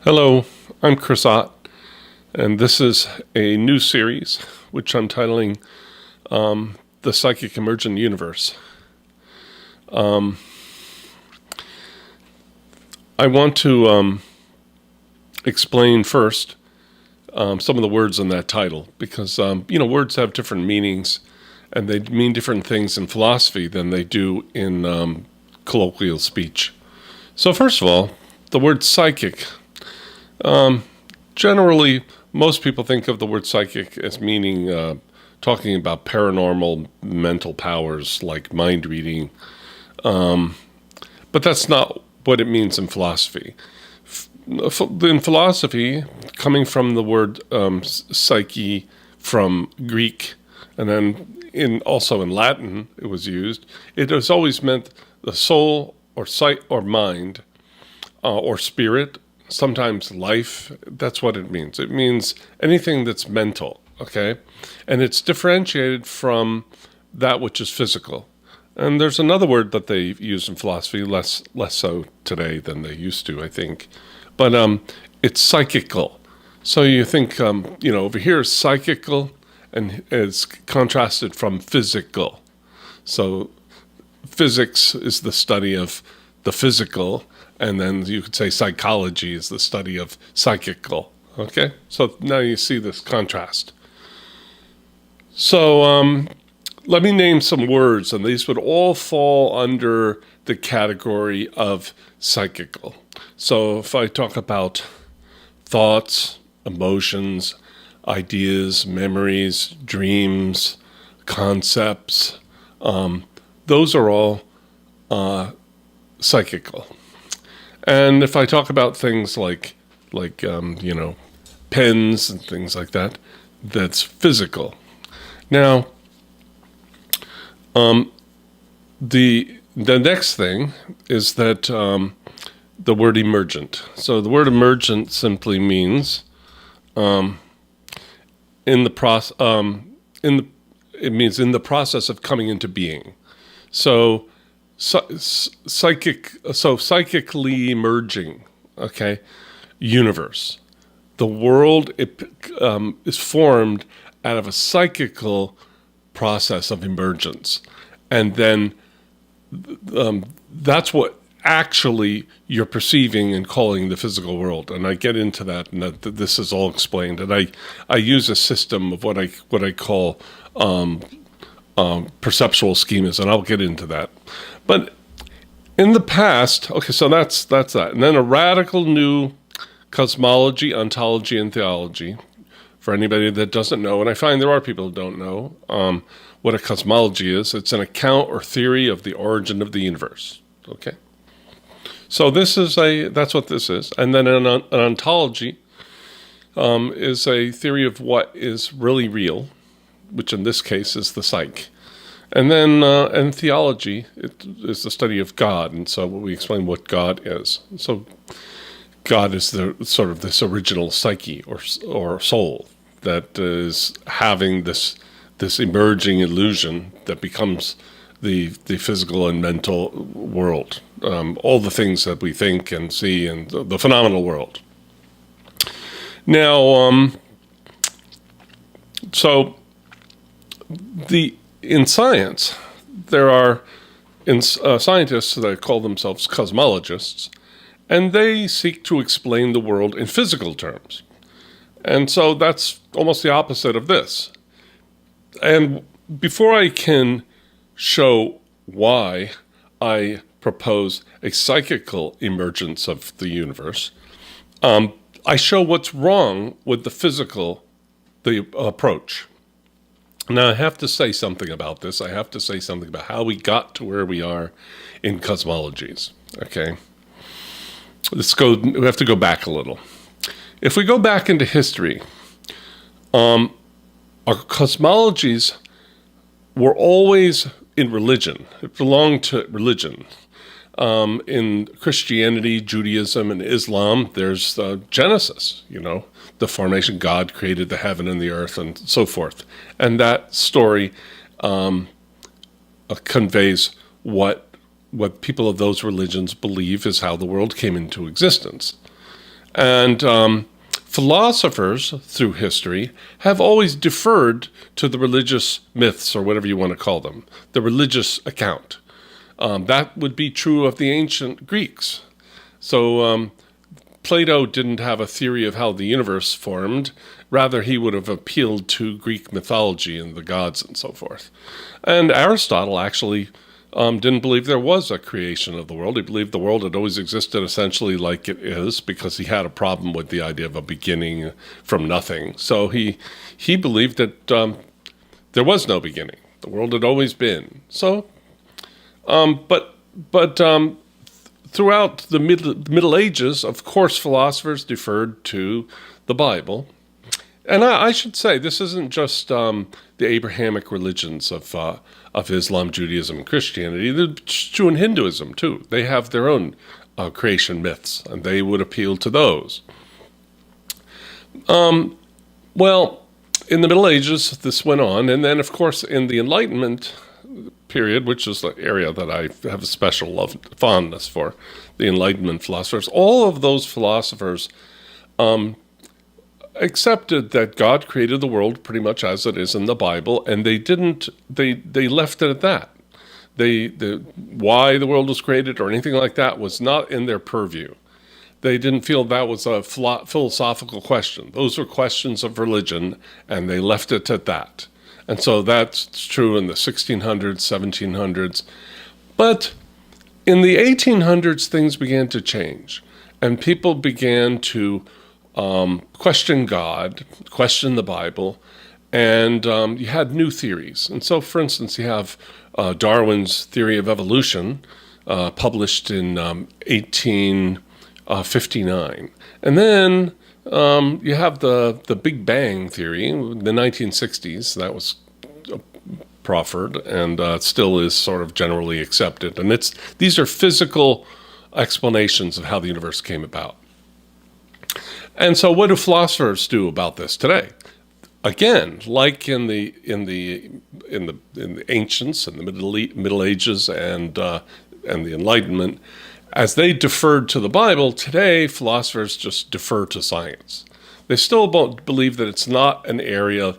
Hello, I'm Chris Ott, and this is a new series which I'm titling The Psychic Emergent Universe. I want to explain first some of the words in that title because, words have different meanings and they mean different things in philosophy than they do in colloquial speech. So first of all, the word psychic. Generally, most people think of the word psychic as meaning talking about paranormal mental powers like mind reading, but that's not what it means in philosophy. In philosophy, coming from the word psyche from Greek, and then also in Latin it was used, it has always meant the soul or sight or mind or spirit. Sometimes life, that's what it means. It means anything that's mental, okay? And it's differentiated from that which is physical. And there's another word that they use in philosophy, less so today than they used to, I think. But it's psychical. So you think, over here is psychical and it's contrasted from physical. So physics is the study of the physical, and then you could say psychology is the study of psychical. Okay? So now you see this contrast. So let me name some words, and these would all fall under the category of psychical. So if I talk about thoughts, emotions, ideas, memories, dreams, concepts, those are all psychical. And if I talk about things like pens and things like that, that's physical. Now, the next thing is that the word emergent. So the word emergent simply means in the process of coming into being. So psychically emerging, okay, universe. The world is formed out of a psychical process of emergence, and then that's what actually you're perceiving and calling the physical world. And I get into that, and this is all explained. And I use a system of what I call perceptual schemas, and I'll get into that. But in the past, okay, so that's that. And then a radical new cosmology, ontology, and theology. For anybody that doesn't know, and I find there are people who don't know what a cosmology is. It's an account or theory of the origin of the universe. Okay, so that's what this is. And then an ontology is a theory of what is really real, which in this case is the psyche. And then and theology is the study of God, and so we explain what God is. So God is the sort of this original psyche or soul that is having this emerging illusion that becomes the physical and mental world, all the things that we think and see in the phenomenal world. Now, in science, there are scientists that call themselves cosmologists, and they seek to explain the world in physical terms. And so that's almost the opposite of this. And before I can show why I propose a psychical emergence of the universe, I show what's wrong with the approach. Now, I have to say something about this. I have to say something about how we got to where we are in cosmologies, okay? We have to go back a little. If we go back into history, our cosmologies were always in religion. It belonged to religion. In Christianity, Judaism, and Islam, there's Genesis, the formation. God created the heaven and the earth and so forth. And that story conveys what people of those religions believe is how the world came into existence. And philosophers through history have always deferred to the religious myths, or whatever you want to call them, the religious account. That would be true of the ancient Greeks. So Plato didn't have a theory of how the universe formed. Rather, he would have appealed to Greek mythology and the gods and so forth. And Aristotle actually didn't believe there was a creation of the world. He believed the world had always existed essentially like it is, because he had a problem with the idea of a beginning from nothing. So he believed that there was no beginning. The world had always been. So, but throughout the Middle Ages, of course, philosophers deferred to the Bible. And I should say, this isn't just the Abrahamic religions of Islam, Judaism, and Christianity. It's true in Hinduism, too. They have their own creation myths, and they would appeal to those. Well, in the Middle Ages, this went on. And then, of course, in the Enlightenment period, which is the area that I have a special fondness for, the Enlightenment philosophers, all of those philosophers accepted that God created the world pretty much as it is in the Bible, and they left it at that. Why the world was created or anything like that was not in their purview. They didn't feel that was a philosophical question. Those were questions of religion, and they left it at that. And so that's true in the 1600s, 1700s. But in the 1800s, things began to change, and people began to question God, question the Bible, and you had new theories. And so, for instance, you have Darwin's theory of evolution, published in 1859. And then you have the Big Bang theory in the 1960s. That was proffered and still is sort of generally accepted. And these are physical explanations of how the universe came about. And so what do philosophers do about this today? Again, like in the ancients and the Middle Ages and the Enlightenment, as they deferred to the Bible, today philosophers just defer to science. They still believe that it's not an area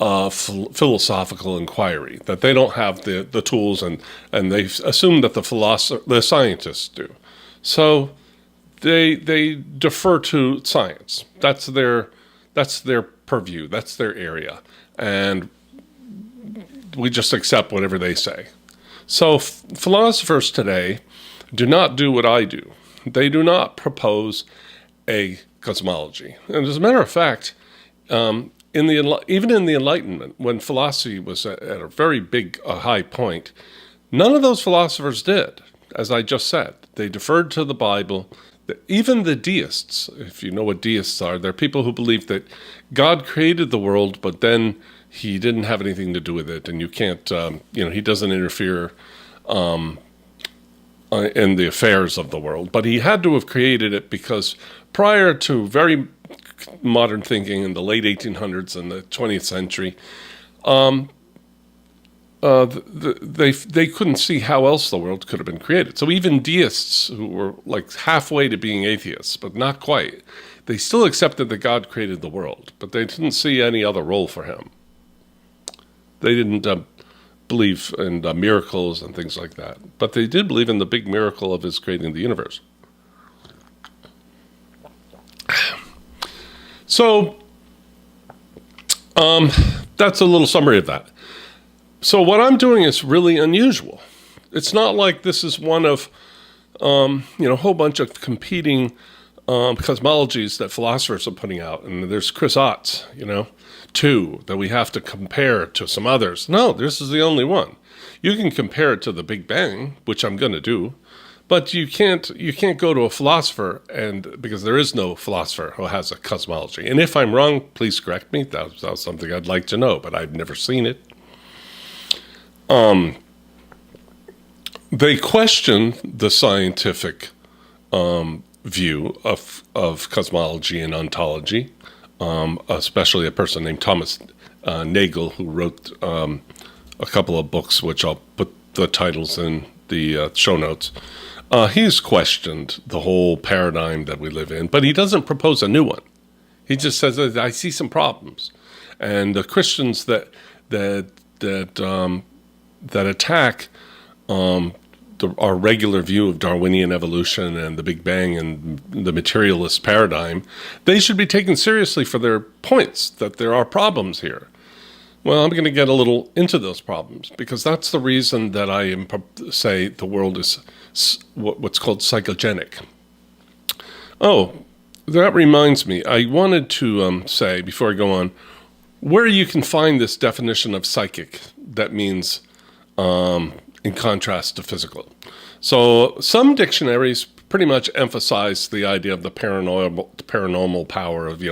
of philosophical inquiry, that they don't have the tools, and they assume that the scientists do. So they defer to science. That's their purview. That's their area, and we just accept whatever they say. So philosophers today do not do what I do. They do not propose a cosmology. And as a matter of fact, even in the Enlightenment, when philosophy was at a very big, high point, none of those philosophers did. As I just said, they deferred to the Bible. Even the deists, if you know what deists are, they're people who believe that God created the world, but then he didn't have anything to do with it, and you can't, he doesn't interfere in the affairs of the world. But he had to have created it because prior to very modern thinking in the late 1800s and the 20th century, they couldn't see how else the world could have been created. So even deists who were like halfway to being atheists, but not quite, they still accepted that God created the world, but they didn't see any other role for him. They didn't believe in miracles and things like that, but they did believe in the big miracle of his creating the universe. So that's a little summary of that. So what I'm doing is really unusual. It's not like this is one of, a whole bunch of competing cosmologies that philosophers are putting out. And there's Chris Ott's, two that we have to compare to some others. No, this is the only one. You can compare it to the Big Bang, which I'm going to do, but you can't go to a philosopher because there is no philosopher who has a cosmology. And if I'm wrong, please correct me. That was something I'd like to know, but I've never seen it. They question the scientific view of cosmology and ontology, especially a person named Thomas Nagel, who wrote a couple of books, which I'll put the titles in the show notes. He's questioned the whole paradigm that we live in, but he doesn't propose a new one. He just says, "I see some problems," and the Christians that attack our regular view of Darwinian evolution and the Big Bang and the materialist paradigm, they should be taken seriously for their points that there are problems here. Well, I'm going to get a little into those problems because that's the reason that I say the world is what's called psychogenic. Oh, that reminds me. I wanted to say, before I go on, where you can find this definition of psychic that means in contrast to physical. So some dictionaries pretty much emphasize the idea of the paranormal power of,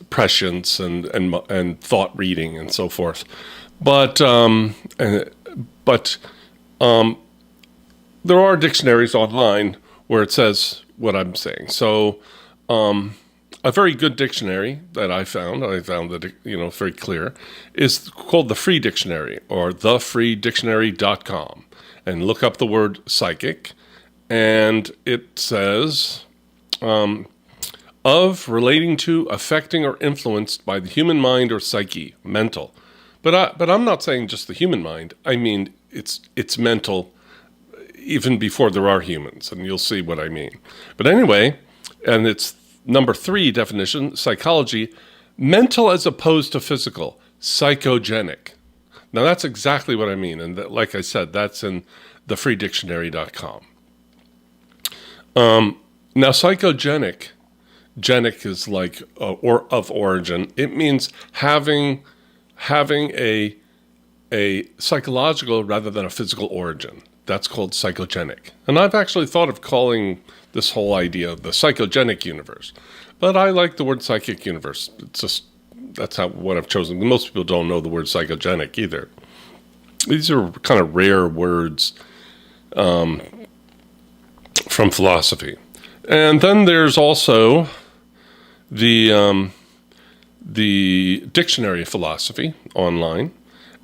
prescience and thought reading and so forth. But there are dictionaries online where it says what I'm saying. So a very good dictionary that I found that, very clear, is called the Free Dictionary, or thefreedictionary.com. And look up the word psychic, and it says, of, relating to, affecting, or influenced by the human mind or psyche, mental. But I'm not saying just the human mind. I mean, it's mental even before there are humans, and you'll see what I mean. But anyway, and it's number 3 definition, psychology, mental as opposed to physical, psychogenic. Now that's exactly what I mean, and like I said, that's in thefreedictionary.com. Now psychogenic, genic is like or of origin. It means having a psychological rather than a physical origin. That's called psychogenic. And I've actually thought of calling this whole idea the psychogenic universe. But I like the word psychic universe. It's just, that's what I've chosen. Most people don't know the word psychogenic either. These are kind of rare words from philosophy. And then there's also the Dictionary of Philosophy online.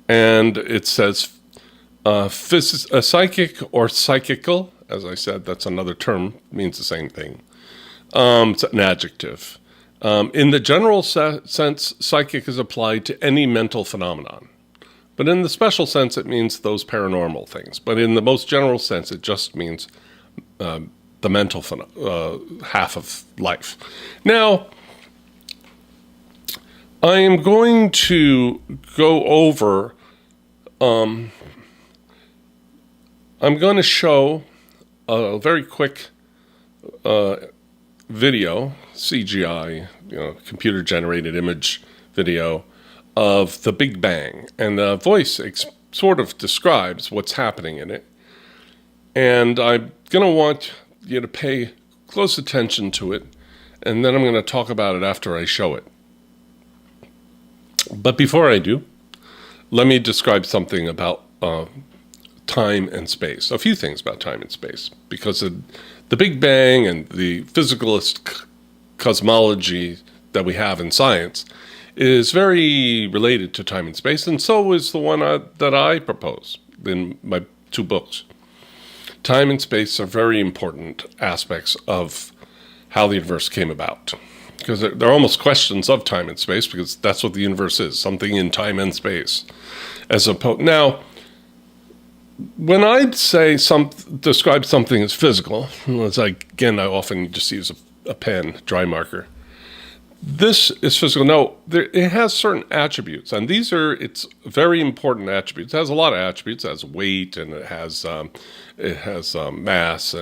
And it says psychic or psychical, as I said, that's another term, means the same thing. It's an adjective. In the general sense, psychic is applied to any mental phenomenon. But in the special sense, it means those paranormal things. But in the most general sense, it just means the mental half of life. Now, I am going to go over, I'm going to show a very quick video, CGI, computer-generated image video of the Big Bang. And the voice sort of describes what's happening in it. And I'm going to want you to pay close attention to it. And then I'm going to talk about it after I show it. But before I do, let me describe something about time and space. A few things about time and space. Because the Big Bang and the physicalist cosmology that we have in science is very related to time and space, and so is the one that I propose in my 2 books. Time and space are very important aspects of how the universe came about, because they're almost questions of time and space, because that's what the universe is, something in time and space. Now, when I say describe something as physical, I often just use a pen, dry marker. This is physical. No, it has certain attributes, and it's very important attributes. It has a lot of attributes. It has weight, and it has mass,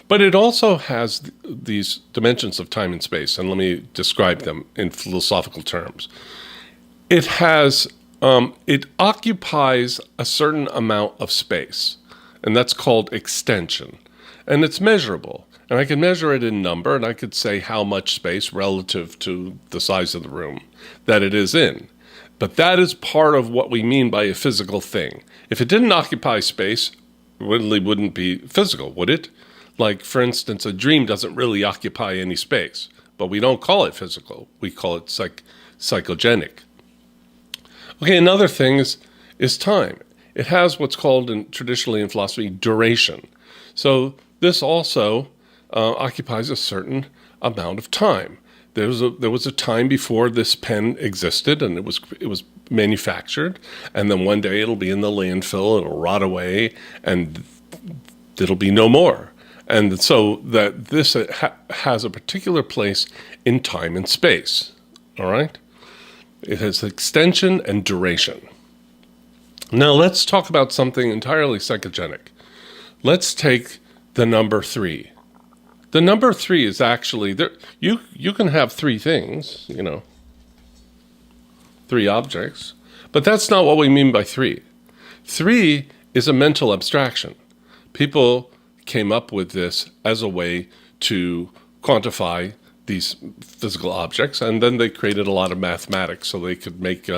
but it also has these dimensions of time and space. And let me describe them in philosophical terms. It occupies a certain amount of space, and that's called extension, and it's measurable. And I can measure it in number, and I could say how much space relative to the size of the room that it is in. But that is part of what we mean by a physical thing. If it didn't occupy space, it really wouldn't be physical, would it? Like, for instance, a dream doesn't really occupy any space, but we don't call it physical. We call it psychogenic. Okay, another thing is time. it has what's called traditionally in philosophy duration. So this also occupies a certain amount of time. There was a time before this pen existed, and it was manufactured, and then one day it'll be in the landfill, it'll rot away, and it'll be no more. And so that this has a particular place in time and space. All right, it has extension and duration. Now let's talk about something entirely psychogenic. Let's take the number 3. The number 3 is actually there. You can have 3 things, 3 objects, but that's not what we mean by 3. 3 is a mental abstraction. People came up with this as a way to quantify these physical objects, and then they created a lot of mathematics so they could make,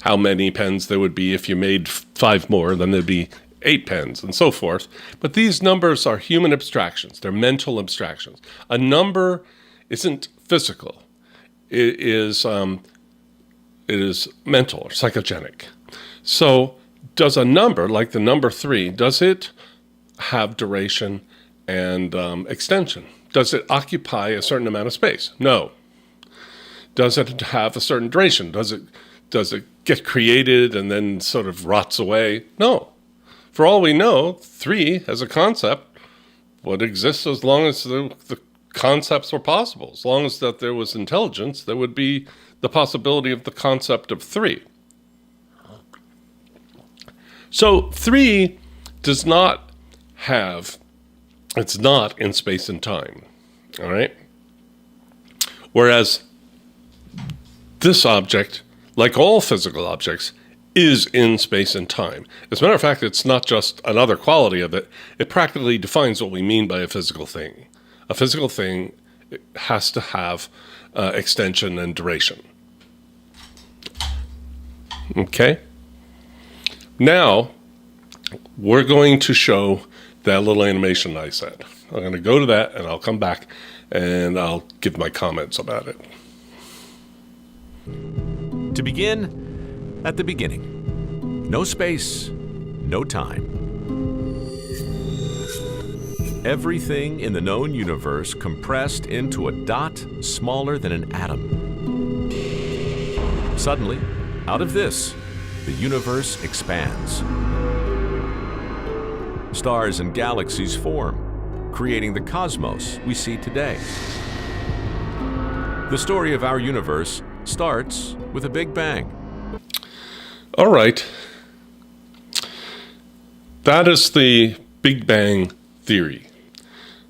how many pens there would be if you made 5 more, then there'd be 8 pens, and so forth. But these numbers are human abstractions. They're mental abstractions. A number isn't physical. It is mental or psychogenic. So does a number, like the number 3, does it have duration and extension? Does it occupy a certain amount of space? No. Does it have a certain duration? Does it get created and then sort of rots away? No. For all we know, 3 as a concept would exist as long as the concepts were possible. As long as that there was intelligence, there would be the possibility of the concept of 3. So 3 does not it's not in space and time, all right? Whereas this object, like all physical objects, is in space and time. As a matter of fact, it's not just another quality of it. It practically defines what we mean by a physical thing. A physical thing has to have extension and duration. Okay? Now, we're going to show that little animation I said. I'm going to go to that, and I'll come back, and I'll give my comments about it. To begin, at the beginning. No space, no time. Everything in the known universe compressed into a dot smaller than an atom. Suddenly, out of this, the universe expands. Stars and galaxies form, creating the cosmos we see today. The story of our universe starts with a Big Bang. All right. That is the Big Bang theory,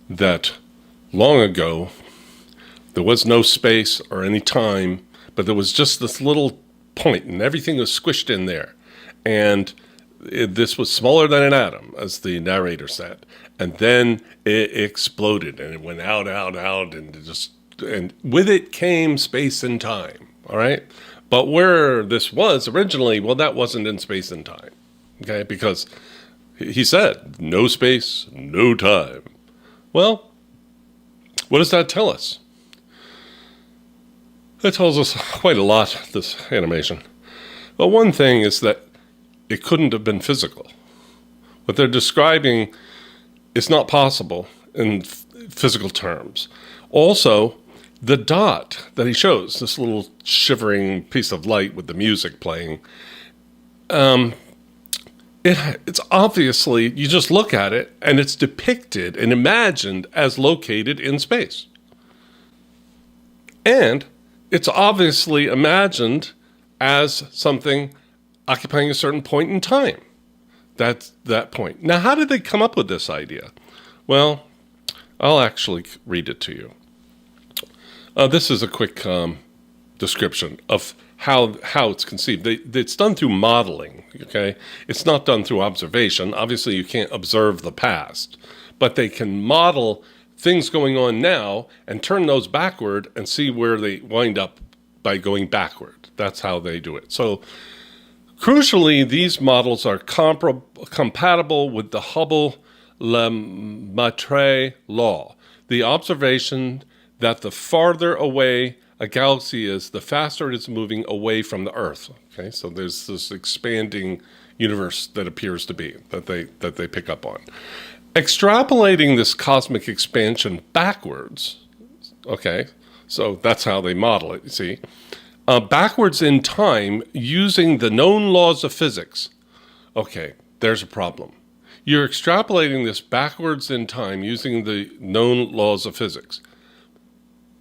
that long ago there was no space or any time, but there was just this little point and everything was squished in there. And this was smaller than an atom, as the narrator said. And then it exploded and it went out, and with it came space and time. All right. But where this was originally, well, that wasn't in space and time. Okay. Because he said, no space, no time. Well, what does that tell us? That tells us quite a lot, this animation. But one thing is that it couldn't have been physical. What they're describing is not possible in physical terms. Also, the dot that he shows, this little shivering piece of light with the music playing, it's obviously, you just look at it and it's depicted and imagined as located in space. And it's obviously imagined as something occupying a certain point in time. That's that point. Now, how did they come up with this idea? Well, I'll actually read it to you. This is a quick description of how it's conceived. It's done through modeling, okay? It's not done through observation. Obviously, you can't observe the past, but they can model things going on now and turn those backward and see where they wind up by going backward. That's how they do it. So, crucially, these models are compatible with the Hubble-Lemaitre law, the observation that the farther away a galaxy is, the faster it is moving away from the Earth. Okay, so there's this expanding, universe that appears to be, that they pick up on. Extrapolating this cosmic expansion backwards, okay, so that's how they model it, you see, backwards in time using the known laws of physics. Okay, there's a problem. You're extrapolating this backwards in time using the known laws of physics.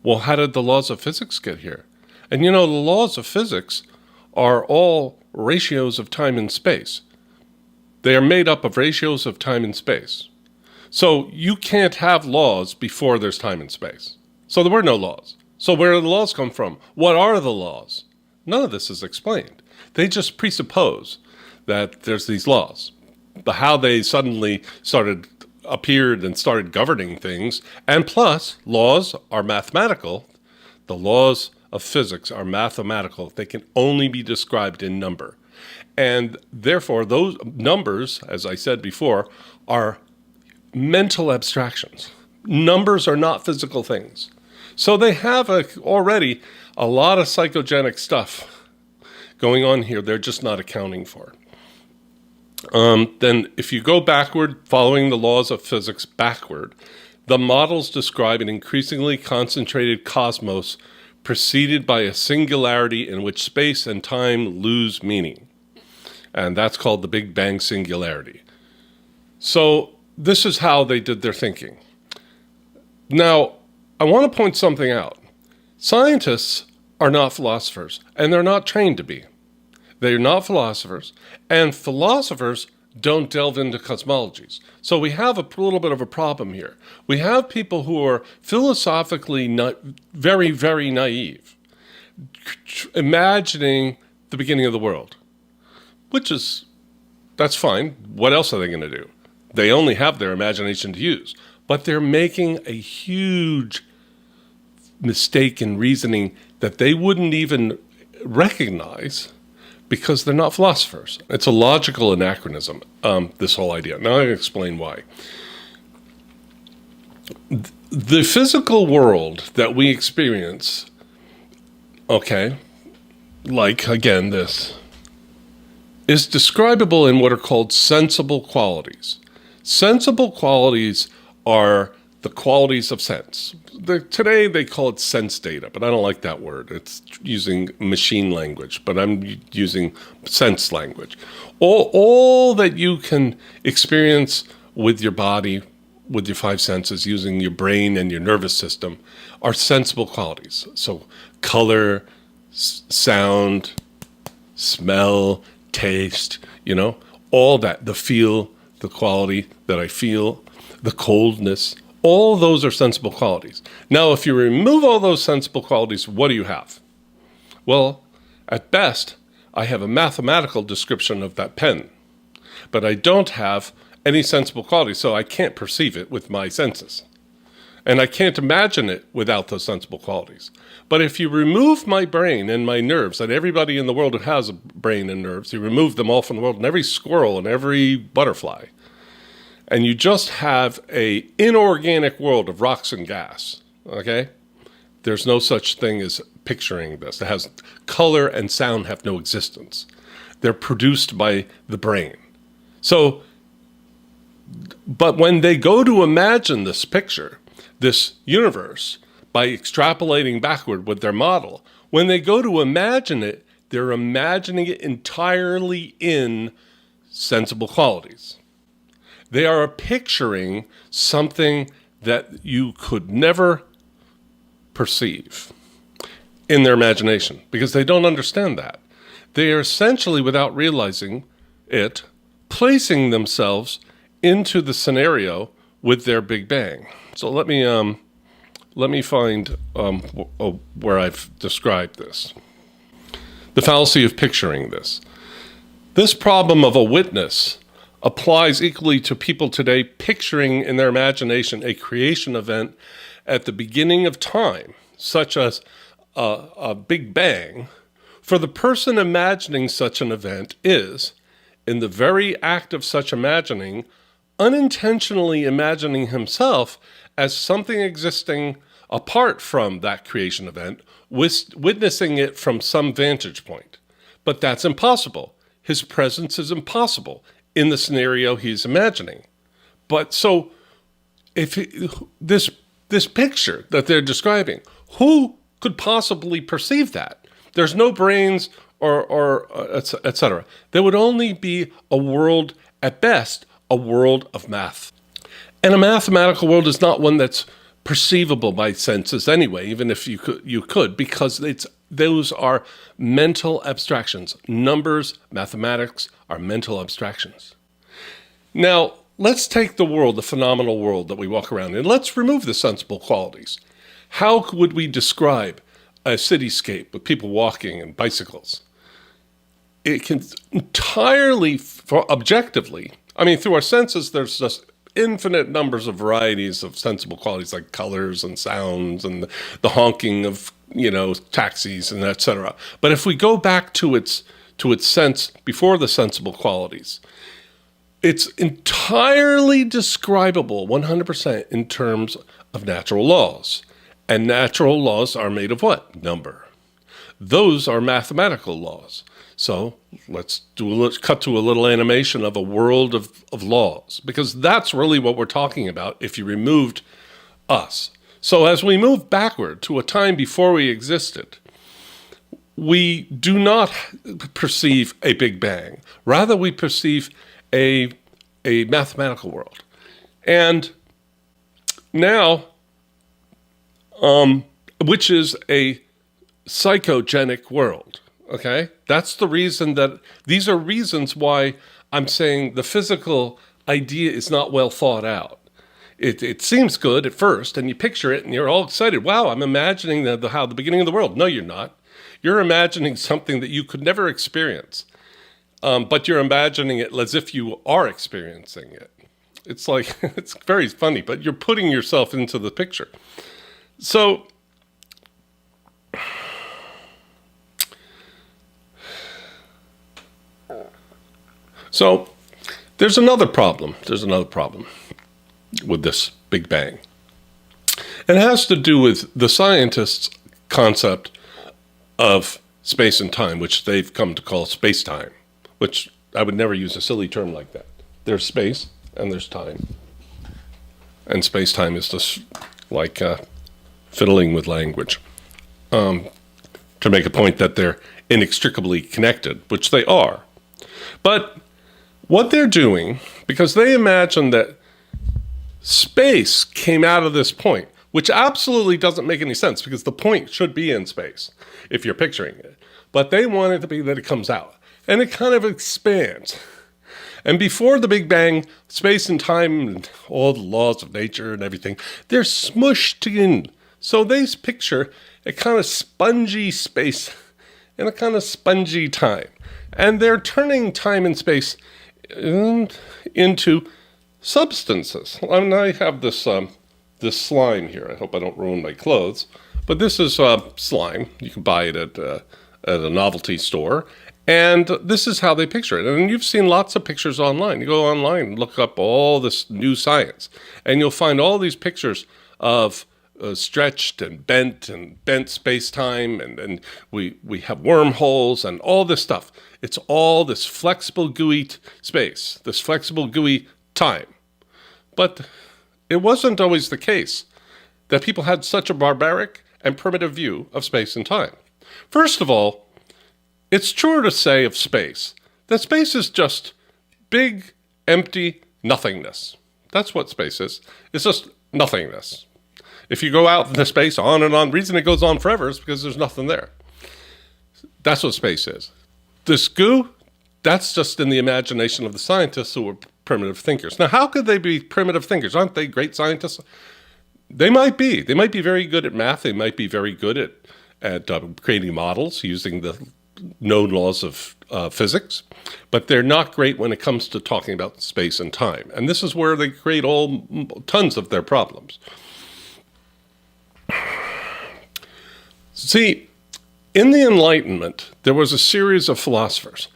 Well, how did the laws of physics get here? And the laws of physics are all ratios of time and space. They are made up of ratios of time and space. So you can't have laws before there's time and space. So there were no laws. So where do the laws come from? What are the laws? None of this is explained. They just presuppose that there's these laws. How they suddenly appeared and started governing things, and plus, laws are mathematical. The laws of physics are mathematical. They can only be described in number. And therefore, those numbers, as I said before, are mental abstractions. Numbers are not physical things. So they have already a lot of psychogenic stuff going on here they're just not accounting for. Then if you go backward, following the laws of physics backward, the models describe an increasingly concentrated cosmos preceded by a singularity in which space and time lose meaning. And that's called the Big Bang singularity. So this is how they did their thinking. Now, I want to point something out. Scientists are not philosophers, and they're not trained to be. They're not philosophers, and philosophers don't delve into cosmologies. So we have a little bit of a problem here. We have people who are philosophically very, very naive, imagining the beginning of the world, that's fine. What else are they going to do? They only have their imagination to use, but they're making a huge mistake in reasoning that they wouldn't even recognize because they're not philosophers. It's a logical anachronism, this whole idea. Now I'm going to explain why. The physical world that we experience, like, again, this, is describable in what are called sensible qualities. Sensible qualities are the qualities of sense. Today they call it sense data, but I don't like that word. It's using machine language, but I'm using sense language. All that you can experience with your body, with your five senses, using your brain and your nervous system, are sensible qualities. So color, sound, smell, taste, all that, the feel, the quality that I feel, the coldness, all those are sensible qualities. Now, if you remove all those sensible qualities, what do you have? Well, at best, I have a mathematical description of that pen, but I don't have any sensible qualities, so I can't perceive it with my senses. And I can't imagine it without those sensible qualities. But if you remove my brain and my nerves, and everybody in the world who has a brain and nerves, you remove them all from the world, and every squirrel and every butterfly, and you just have a inorganic world of rocks and gas, There's no such thing as picturing this. It has color and sound have no existence. They're produced by the brain. So, but when they go to imagine this picture, this universe, by extrapolating backward with their model, when they go to imagine it, they're imagining it entirely in sensible qualities. They are picturing something that you could never perceive in their imagination because they don't understand that. They are essentially, without realizing it, placing themselves into the scenario with their Big Bang. So let me find where I've described this. The fallacy of picturing this. This problem of a witness applies equally to people today picturing in their imagination a creation event at the beginning of time, such as a Big Bang. For the person imagining such an event is, in the very act of such imagining, unintentionally imagining himself as something existing apart from that creation event, witnessing it from some vantage point. But that's impossible. his presence is impossible in the scenario he's imagining. But so if this picture that they're describing, who could possibly perceive that? There's no brains or etc. There would only be a world, at best, a world of math. And a mathematical world is not one that's perceivable by senses anyway, even if you could, because those are mental abstractions. Numbers, mathematics are mental abstractions. Now, let's take the world, the phenomenal world that we walk around in. Let's remove the sensible qualities. How would we describe a cityscape with people walking and bicycles? It can entirely, objectively, I mean, through our senses, there's just infinite numbers of varieties of sensible qualities like colors and sounds and the honking of, taxis and etc. But if we go back to its sense before the sensible qualities, it's entirely describable 100% in terms of natural laws. And natural laws are made of what? Number. Those are mathematical laws. So let's cut to a little animation of a world of laws, because that's really what we're talking about if you removed us. So as we move backward to a time before we existed, we do not perceive a Big Bang. Rather, we perceive a mathematical world. And now, which is a psychogenic world. Okay, that's the reason these are reasons why I'm saying the physical idea is not well thought out. It seems good at first, and you picture it, and you're all excited. Wow, I'm imagining the beginning of the world. No, you're not. You're imagining something that you could never experience, but you're imagining it as if you are experiencing it. It's like it's very funny, but you're putting yourself into the picture. So there's another problem. There's another problem with this Big Bang. It has to do with the scientists' concept of space and time, which they've come to call space-time, which I would never use a silly term like that. There's space and there's time. And space-time is just like fiddling with language to make a point that they're inextricably connected, which they are. But what they're doing, because they imagine that space came out of this point, which absolutely doesn't make any sense because the point should be in space if you're picturing it. But they want it to be that it comes out and it kind of expands. And before the Big Bang, space and time and all the laws of nature and everything, they're smushed in. So they picture a kind of spongy space and a kind of spongy time. And they're turning time and space into substances. I mean, I have this slime here. I hope I don't ruin my clothes. But this is slime. You can buy it at a novelty store. And this is how they picture it. And you've seen lots of pictures online. You go online and look up all this new science. And you'll find all these pictures of stretched and bent space-time. And we have wormholes and all this stuff. It's all this flexible, gooey space, this flexible, gooey time. But it wasn't always the case that people had such a barbaric and primitive view of space and time. First of all, it's true to say of space that space is just big, empty nothingness. That's what space is. It's just nothingness. If you go out into space on and on, the reason it goes on forever is because there's nothing there. That's what space is. This goo, that's just in the imagination of the scientists who were primitive thinkers. Now, how could they be primitive thinkers? Aren't they great scientists? They might be. They might be very good at math. They might be very good at creating models using the known laws of physics. But they're not great when it comes to talking about space and time. And this is where they create tons of their problems. See, in the Enlightenment, there was a series of philosophers.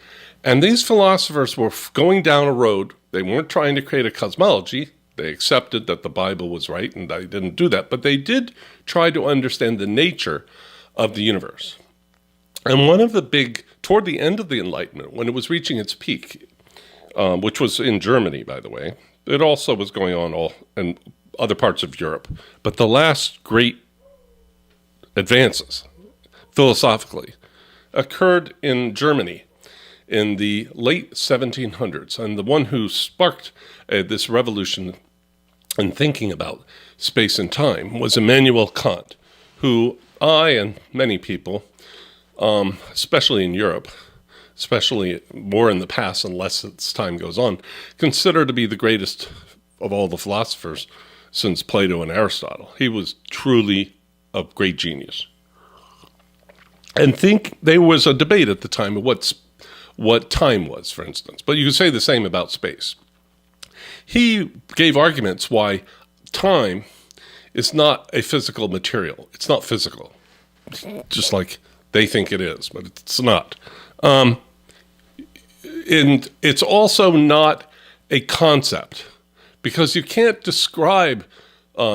And these philosophers were going down a road. They weren't trying to create a cosmology. They accepted that the Bible was right, and they didn't do that. But they did try to understand the nature of the universe. And one of the big, toward the end of the Enlightenment, when it was reaching its peak, which was in Germany, by the way, it also was going on all in other parts of Europe. But the last great advances, philosophically, occurred in Germany in the late 1700s. And the one who sparked this revolution in thinking about space and time was Immanuel Kant, who I and many people, especially in Europe, especially more in the past and less as time goes on, consider to be the greatest of all the philosophers since Plato and Aristotle. He was truly a great genius. And think there was a debate at the time of what time was, for instance. But you could say the same about space. He gave arguments why time is not a physical material. It's not physical, just like they think it is, but it's not. And it's also not a concept, because you can't describe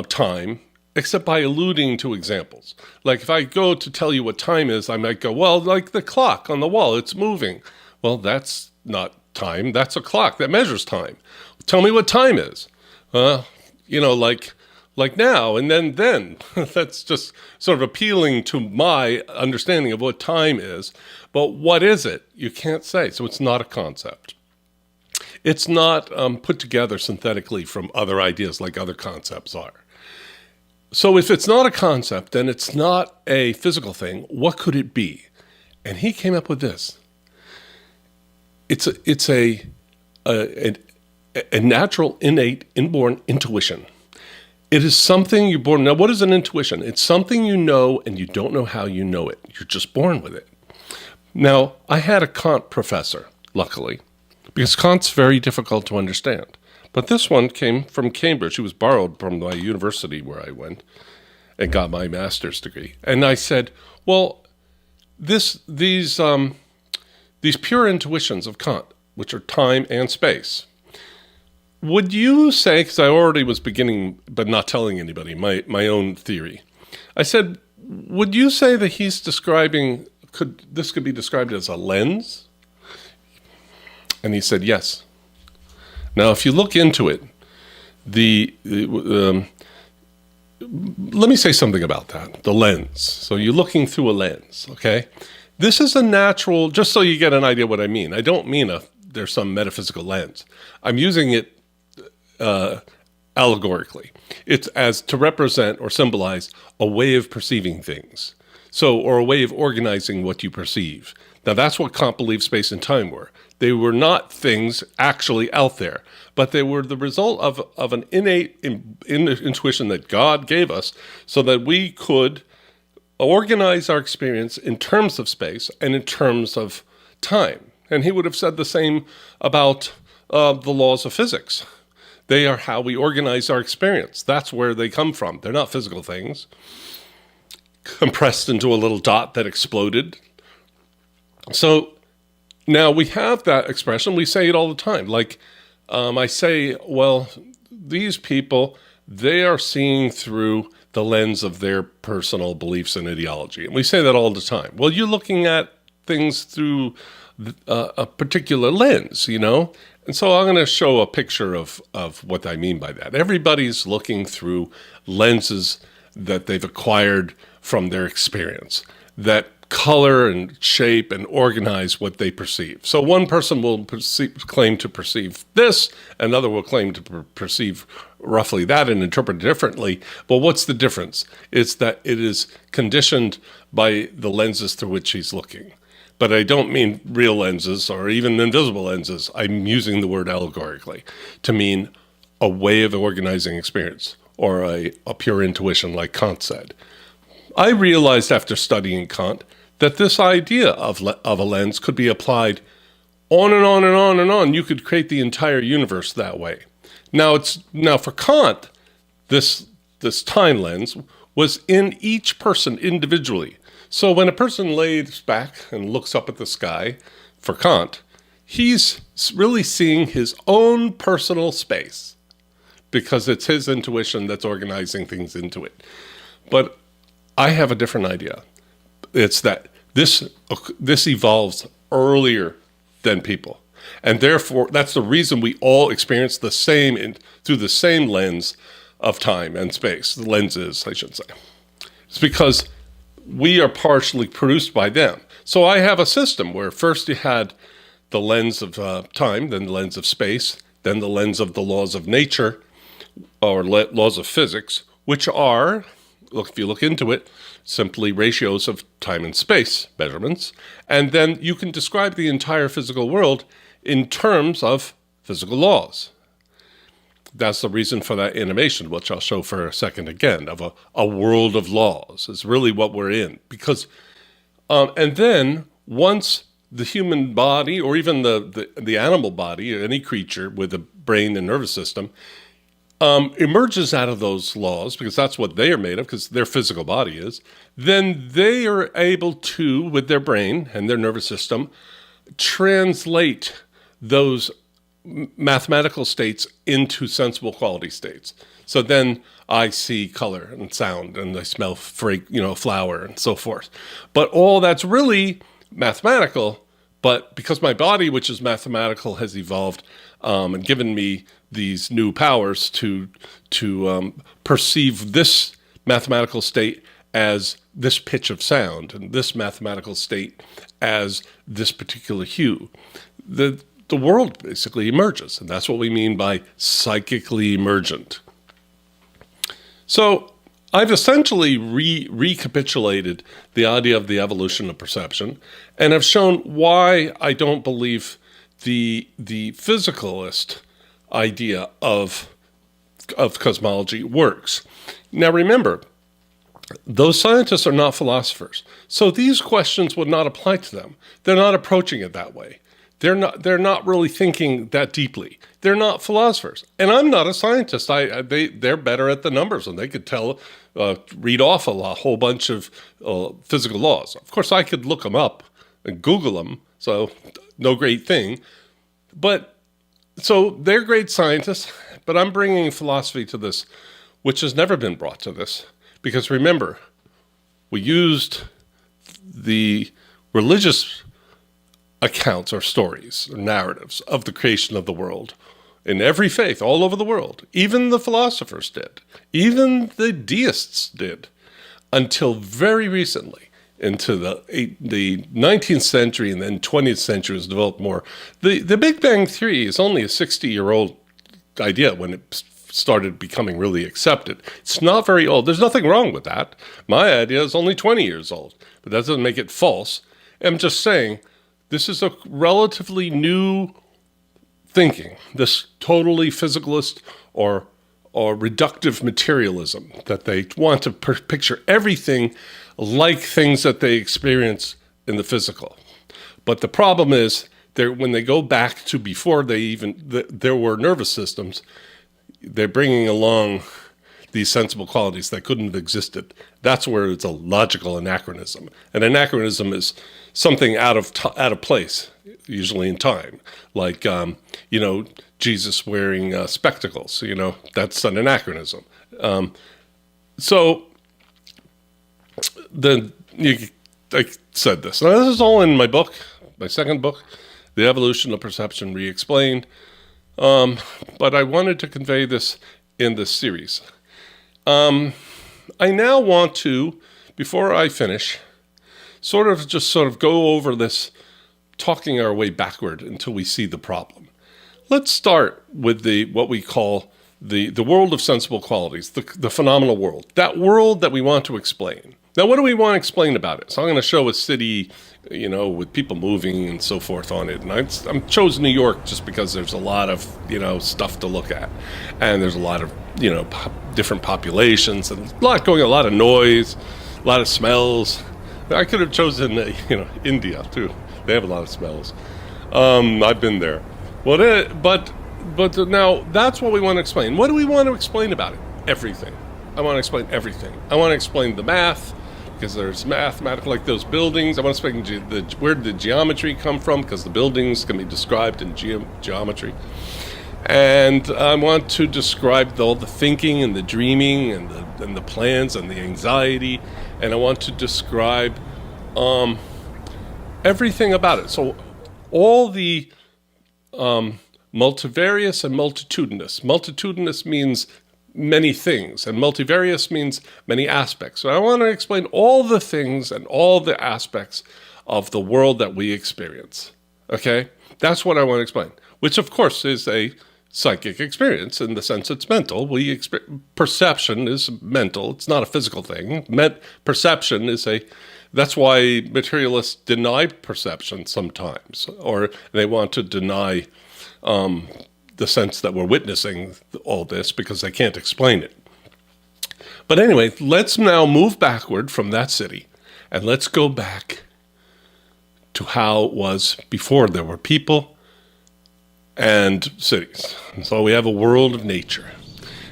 time except by alluding to examples. Like if I go to tell you what time is, I might go, well, like the clock on the wall, it's moving. Well, that's not time. That's a clock that measures time. Tell me what time is. Like now and then. That's just sort of appealing to my understanding of what time is. But what is it? You can't say. So it's not a concept. It's not put together synthetically from other ideas like other concepts are. So if it's not a concept, then it's not a physical thing. What could it be? And he came up with this. It's a natural, innate, inborn intuition. It is something you're born. Now, what is an intuition? It's something you know and you don't know how you know it. You're just born with it. Now, I had a Kant professor, luckily, because Kant's very difficult to understand. But this one came from Cambridge. He was borrowed from my university where I went and got my master's degree. And I said, well, these pure intuitions of Kant, which are time and space, would you say, because I already was beginning, but not telling anybody, my own theory. I said, would you say that he's describing, this could be described as a lens? And he said, yes. Now, if you look into it, let me say something about that, the lens. So you're looking through a lens, okay? This is a natural, just so you get an idea what I mean. I don't mean there's some metaphysical lens. I'm using it allegorically. It's as to represent or symbolize a way of perceiving things. Or a way of organizing what you perceive. Now, that's what Kant believed space and time were. They were not things actually out there, but they were the result of an innate intuition that God gave us so that we could organize our experience in terms of space and in terms of time. And he would have said the same about the laws of physics. They are how we organize our experience. That's where they come from. They're not physical things compressed into a little dot that exploded. So now we have that expression. We say it all the time. Like I say, well, these people, they are seeing through the lens of their personal beliefs and ideology. And we say that all the time. Well, you're looking at things through a particular lens, you know? And so I'm going to show a picture of what I mean by that. Everybody's looking through lenses that they've acquired from their experience that color and shape and organize what they perceive. So one person will claim to perceive this, another will claim to perceive roughly that and interpret it differently. But what's the difference? It's that it is conditioned by the lenses through which he's looking. But I don't mean real lenses or even invisible lenses. I'm using the word allegorically to mean a way of organizing experience or a pure intuition like Kant said. I realized after studying Kant that this idea of a lens could be applied on and on and on and on. You could create the entire universe that way. Now for Kant, this time lens was in each person individually. So when a person lays back and looks up at the sky, for Kant, he's really seeing his own personal space because it's his intuition that's organizing things into it. But I have a different idea. It's that this evolves earlier than people. And therefore, that's the reason we all experience the same through the same lens of time and space. The lenses, I should say. It's because we are partially produced by them. So I have a system where first you had the lens of time, then the lens of space, then the lens of the laws of nature, or laws of physics, which are, look, if you look into it, simply ratios of time and space measurements. And then you can describe the entire physical world in terms of physical laws. That's the reason for that animation, which I'll show for a second again, of a world of laws is really what we're in. Because, and then once the human body, or even the animal body, any creature with a brain and nervous system, emerges out of those laws, because that's what they are made of, because their physical body is, then they are able to, with their brain and their nervous system, translate those mathematical states into sensible quality states. So then I see color and sound, and I smell flower and so forth. But all that's really mathematical, but because my body, which is mathematical, has evolved and given me these new powers to perceive this mathematical state as this pitch of sound, and this mathematical state as this particular hue. The world basically emerges, and that's what we mean by psychically emergent. So I've essentially recapitulated the idea of the evolution of perception, and have shown why I don't believe the physicalist idea of cosmology works. Now remember, those scientists are not philosophers, so these questions would not apply to them. They're not approaching it that way. They're not really thinking that deeply. They're not philosophers, and I'm not a scientist. They're better at the numbers, and they could read off a whole bunch of physical laws. Of course, I could look them up and Google them, so no great thing. But so they're great scientists, but I'm bringing philosophy to this, which has never been brought to this, because remember, we used the religious accounts or stories or narratives of the creation of the world in every faith all over the world. Even the philosophers did. Even the deists did, until very recently, into the 19th century, and then 20th century was developed more. The Big Bang Theory is only a 60-year-old idea when it started becoming really accepted. It's not very old. There's nothing wrong with that. My idea is only 20 years old, but that doesn't make it false. I'm just saying, this is a relatively new thinking, this totally physicalist or reductive materialism, that they want to picture everything like things that they experience in the physical. But the problem is, when they go back to before there were nervous systems, they're bringing along these sensible qualities that couldn't have existed. That's where it's a logical anachronism. An anachronism is something out of place, usually in time, like Jesus wearing spectacles. That's an anachronism. I said this. Now, this is all in my book, my second book, The Evolution of Perception Re-Explained. But I wanted to convey this in this series. I now want to, before I finish, sort of go over this, talking our way backward until we see the problem. Let's start with what we call the world of sensible qualities, the phenomenal world, that world that we want to explain. Now, what do we want to explain about it? So I'm going to show a city, with people moving and so forth on it. And I'm chose New York just because there's a lot of, stuff to look at. And there's a lot of, different populations, and a lot of noise, a lot of smells. I could have chosen, India too. They have a lot of smells. I've been there. But now that's what we want to explain. What do we want to explain about it? Everything. I want to explain everything. I want to explain the math, because there's mathematical, like those buildings. I want to explain where did the geometry come from, because the buildings can be described in geometry. And I want to describe all the thinking and the dreaming and the plans and the anxiety. And I want to describe everything about it. So all the multivarious and multitudinous. Multitudinous means many things, and multivarious means many aspects. So I want to explain all the things and all the aspects of the world that we experience. Okay? That's what I want to explain, which of course is a psychic experience in the sense it's mental. Perception is mental. It's not a physical thing. Perception is that's why materialists deny perception sometimes, or they want to deny the sense that we're witnessing all this because they can't explain it. But anyway, let's now move backward from that city and let's go back to how it was before there were people and cities. And so we have a world of nature.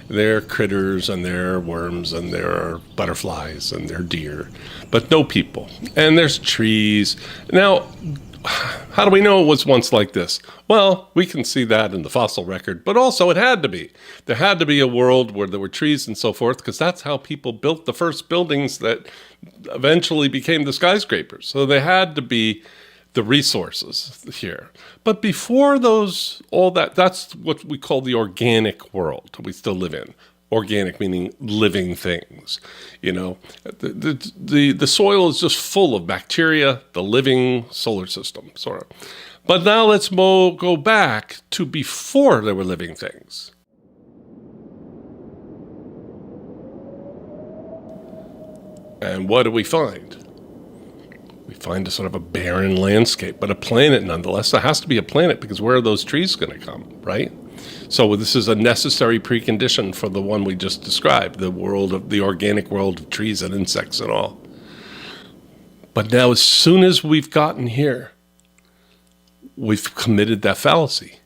There are critters and there are worms and there are butterflies and there are deer, but no people. And there's trees. Now, how do we know it was once like this? Well, we can see that in the fossil record, but also it had to be. There had to be a world where there were trees and so forth, because that's how people built the first buildings that eventually became the skyscrapers. So there had to be the resources here. But before that's what we call the organic world we still live in. Organic meaning living things. You know, the soil is just full of bacteria, the living solar system, sort of. But now let's go back to before there were living things. And what do we find? We find a sort of a barren landscape, but a planet nonetheless. There has to be a planet, because where are those trees going to come, right? So this is a necessary precondition for the one we just described, the organic world of trees and insects and all. But now, as soon as we've gotten here, we've committed that fallacy.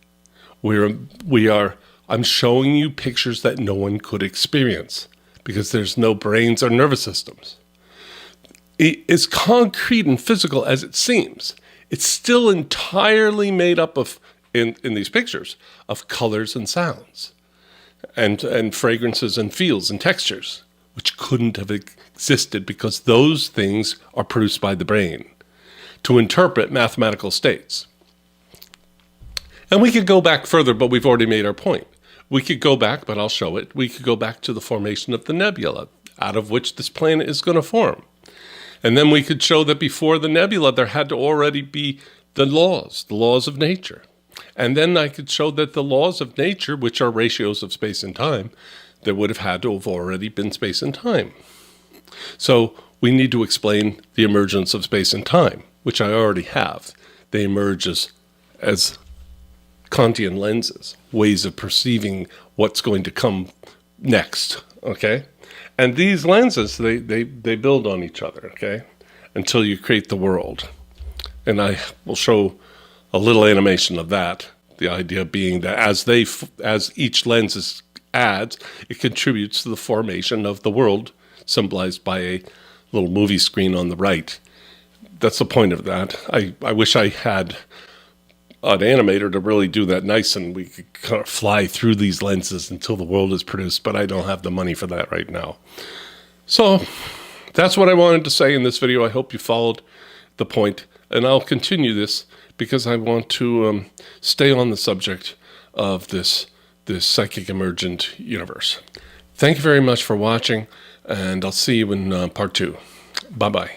I'm showing you pictures that no one could experience because there's no brains or nervous systems. As concrete and physical as it seems, it's still entirely made up of, in these pictures, of colors and sounds and fragrances and feels and textures, which couldn't have existed because those things are produced by the brain to interpret mathematical states. And we could go back further, but we've already made our point. We could go back, but I'll show it. We could go back to the formation of the nebula, out of which this planet is going to form. And then we could show that before the nebula, there had to already be the laws of nature. And then I could show that the laws of nature, which are ratios of space and time, there would have had to have already been space and time. So we need to explain the emergence of space and time, which I already have. They emerge as Kantian lenses, ways of perceiving what's going to come next, okay? And these lenses, they build on each other, okay, until you create the world. And I will show a little animation of that, the idea being that as each lens adds, it contributes to the formation of the world, symbolized by a little movie screen on the right. That's the point of that. I wish I had an animator to really do that nice and we could kind of fly through these lenses until the world is produced, but I don't have the money for that right now. So that's what I wanted to say in this video. I hope you followed the point, and I'll continue this because I want to stay on the subject of this psychic emergent universe. Thank you very much for watching, and I'll see you in part 2. Bye-bye.